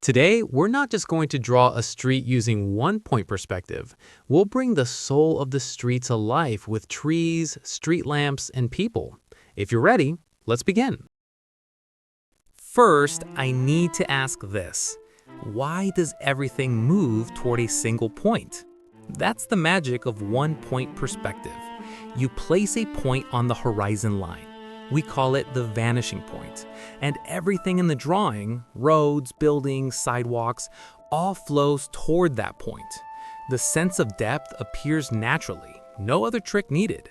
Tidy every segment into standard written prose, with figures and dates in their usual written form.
Today, we're not just going to draw a street using one point perspective. We'll bring the soul of the street to life with trees, street lamps, and people. If you're ready, let's begin. First, I need to ask this. Why does everything move toward a single point? That's the magic of one-point perspective. You place a point on the horizon line. We call it the vanishing point. And everything in the drawing, roads, buildings, sidewalks, all flows toward that point. The sense of depth appears naturally, no other trick needed.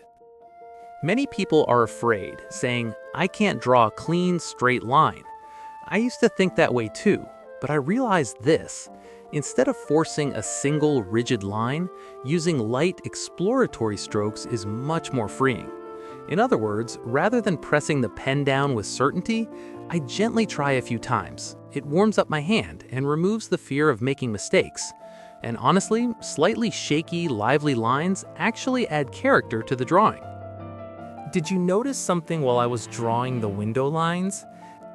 Many people are afraid, saying, "I can't draw a clean, straight line." I used to think that way too, but I realized this. Instead of forcing a single, rigid line, using light, exploratory strokes is much more freeing. In other words, rather than pressing the pen down with certainty, I gently try a few times. It warms up my hand and removes the fear of making mistakes. And honestly, slightly shaky, lively lines actually add character to the drawing. Did you notice something while I was drawing the window lines?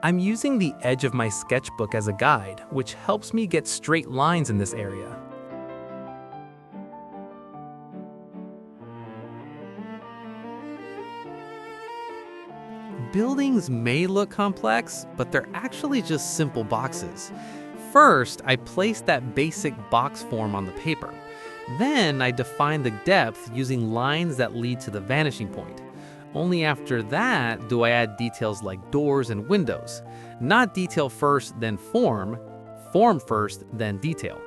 I'm using the edge of my sketchbook as a guide, which helps me get straight lines in this area. Buildings may look complex, but they're actually just simple boxes. First, I place that basic box form on the paper. Then I define the depth using lines that lead to the vanishing point. Only after that do I add details like doors and windows. Not detail first, then form first, then detail.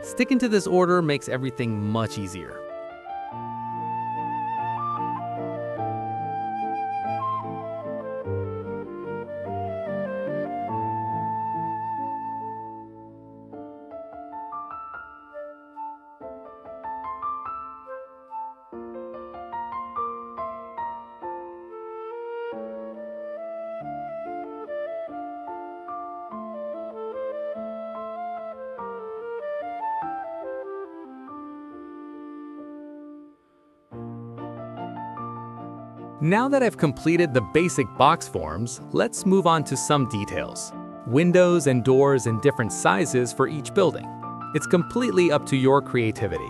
Sticking to this order makes everything much easier. Now that I've completed the basic box forms, let's move on to some details. Windows and doors in different sizes for each building. It's completely up to your creativity.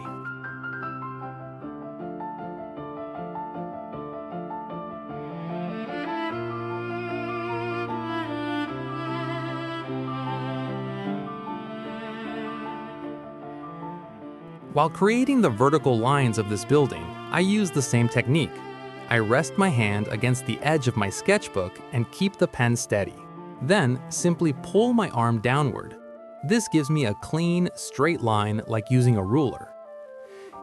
While creating the vertical lines of this building, I use the same technique. I rest my hand against the edge of my sketchbook and keep the pen steady. Then, simply pull my arm downward. This gives me a clean, straight line like using a ruler.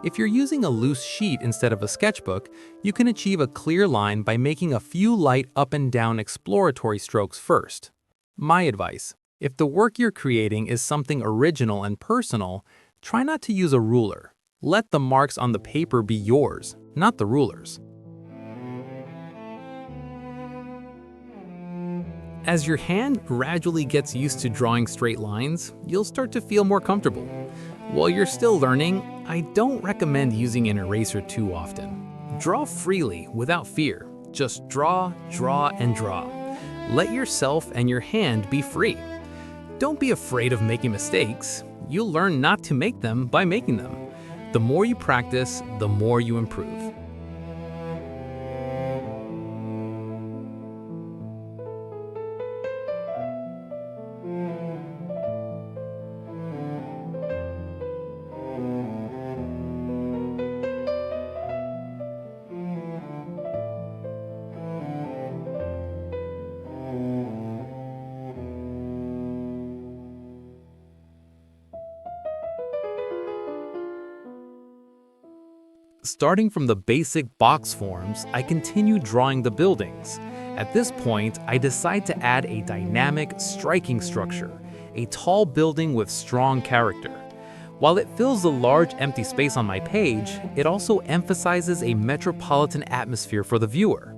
If you're using a loose sheet instead of a sketchbook, you can achieve a clear line by making a few light up and down exploratory strokes first. My advice: if the work you're creating is something original and personal, try not to use a ruler. Let the marks on the paper be yours, not the ruler's. As your hand gradually gets used to drawing straight lines, you'll start to feel more comfortable. While you're still learning, I don't recommend using an eraser too often. Draw freely, without fear. Just draw, draw, and draw. Let yourself and your hand be free. Don't be afraid of making mistakes. You'll learn not to make them by making them. The more you practice, the more you improve. Starting from the basic box forms, I continue drawing the buildings. At this point, I decide to add a dynamic, striking structure, a tall building with strong character. While it fills the large empty space on my page, it also emphasizes a metropolitan atmosphere for the viewer.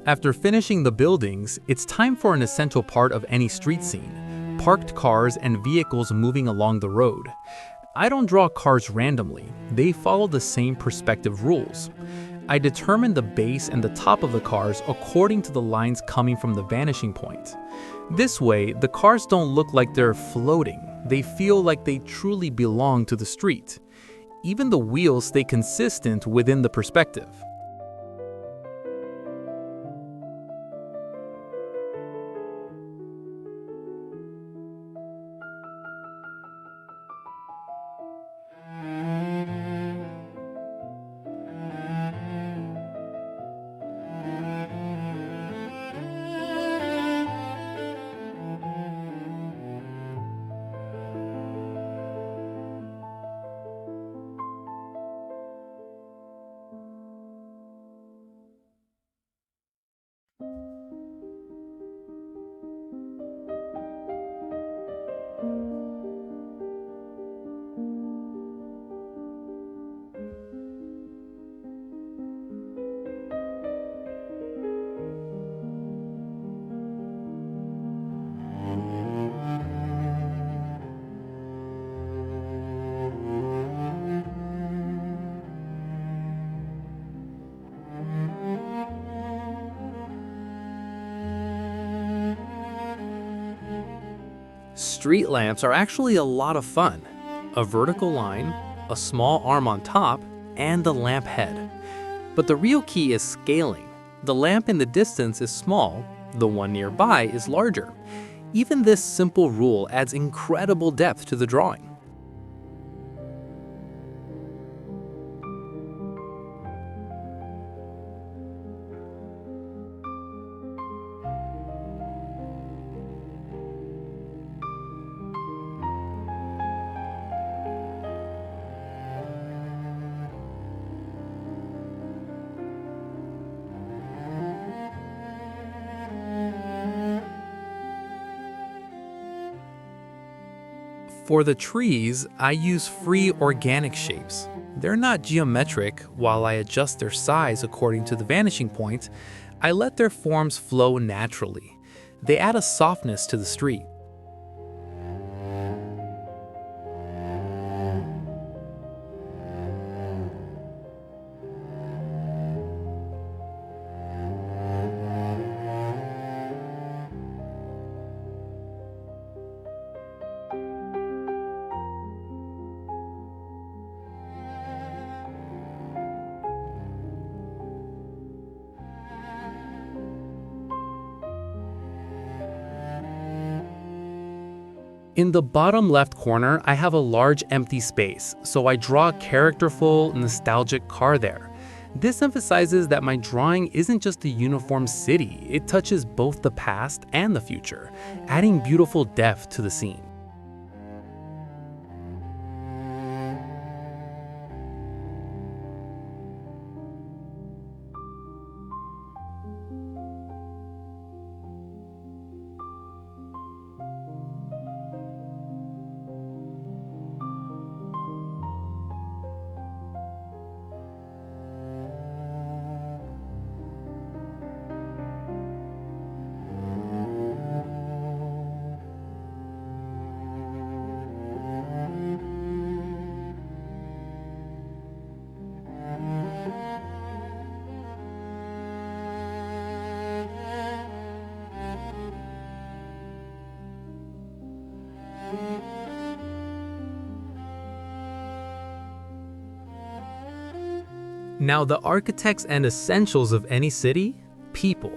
After finishing the buildings, it's time for an essential part of any street scene: parked cars and vehicles moving along the road. I don't draw cars randomly, they follow the same perspective rules. I determine the base and the top of the cars according to the lines coming from the vanishing point. This way, the cars don't look like they're floating, they feel like they truly belong to the street. Even the wheels stay consistent within the perspective. Street lamps are actually a lot of fun. A vertical line, a small arm on top, and the lamp head. But the real key is scaling. The lamp in the distance is small, the one nearby is larger. Even this simple rule adds incredible depth to the drawing. For the trees, I use free organic shapes. They're not geometric. While I adjust their size according to the vanishing point, I let their forms flow naturally. They add a softness to the street. In the bottom left corner, I have a large empty space, so I draw a characterful, nostalgic car there. This emphasizes that my drawing isn't just a uniform city, it touches both the past and the future, adding beautiful depth to the scene. Now, the architects and essentials of any city? People.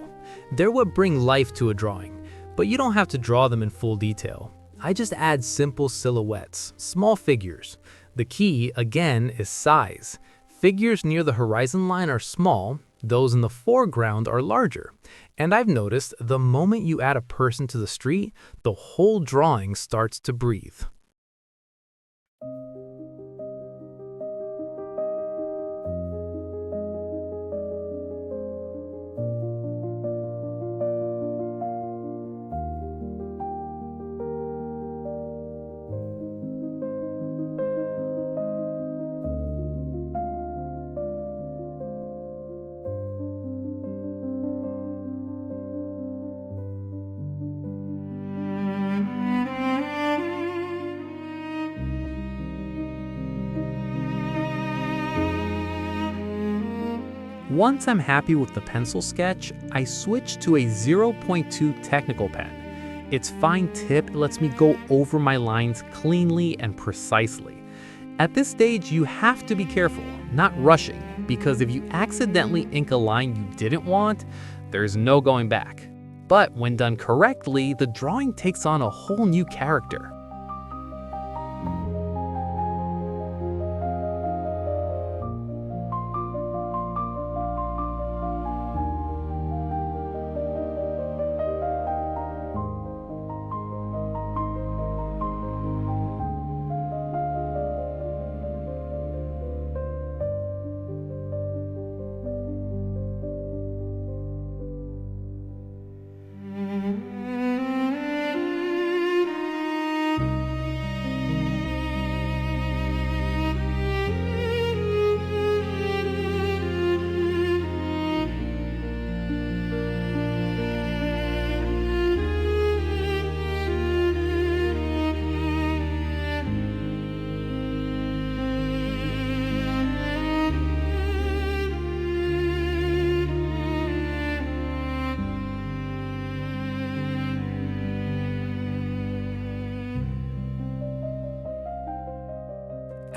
They're what bring life to a drawing, but you don't have to draw them in full detail. I just add simple silhouettes, small figures. The key, again, is size. Figures near the horizon line are small, those in the foreground are larger. And I've noticed the moment you add a person to the street, the whole drawing starts to breathe. Once I'm happy with the pencil sketch, I switch to a 0.2 technical pen. Its fine tip lets me go over my lines cleanly and precisely. At this stage, you have to be careful, not rushing, because if you accidentally ink a line you didn't want, there's no going back. But when done correctly, the drawing takes on a whole new character.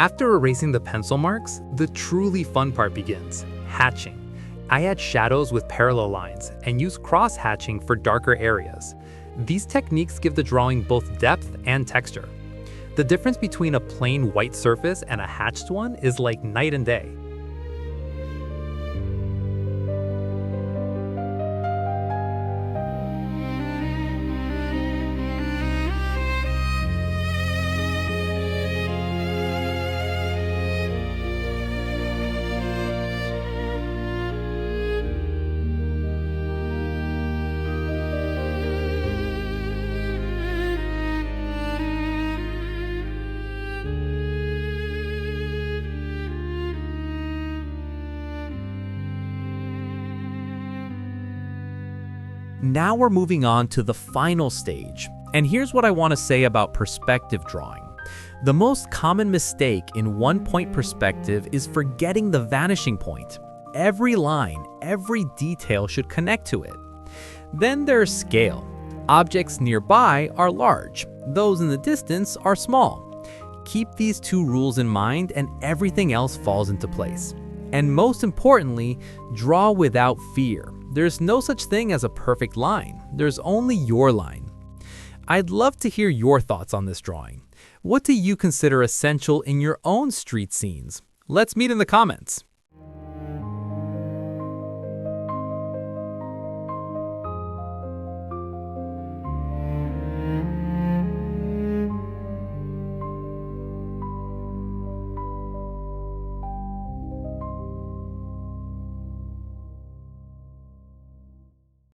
After erasing the pencil marks, the truly fun part begins, hatching. I add shadows with parallel lines and use cross-hatching for darker areas. These techniques give the drawing both depth and texture. The difference between a plain white surface and a hatched one is like night and day. Now we're moving on to the final stage, and here's what I want to say about perspective drawing. The most common mistake in one-point perspective is forgetting the vanishing point. Every line, every detail should connect to it. Then there's scale. Objects nearby are large, those in the distance are small. Keep these two rules in mind and everything else falls into place. And most importantly, draw without fear. There's no such thing as a perfect line. There's only your line. I'd love to hear your thoughts on this drawing. What do you consider essential in your own street scenes? Let's meet in the comments.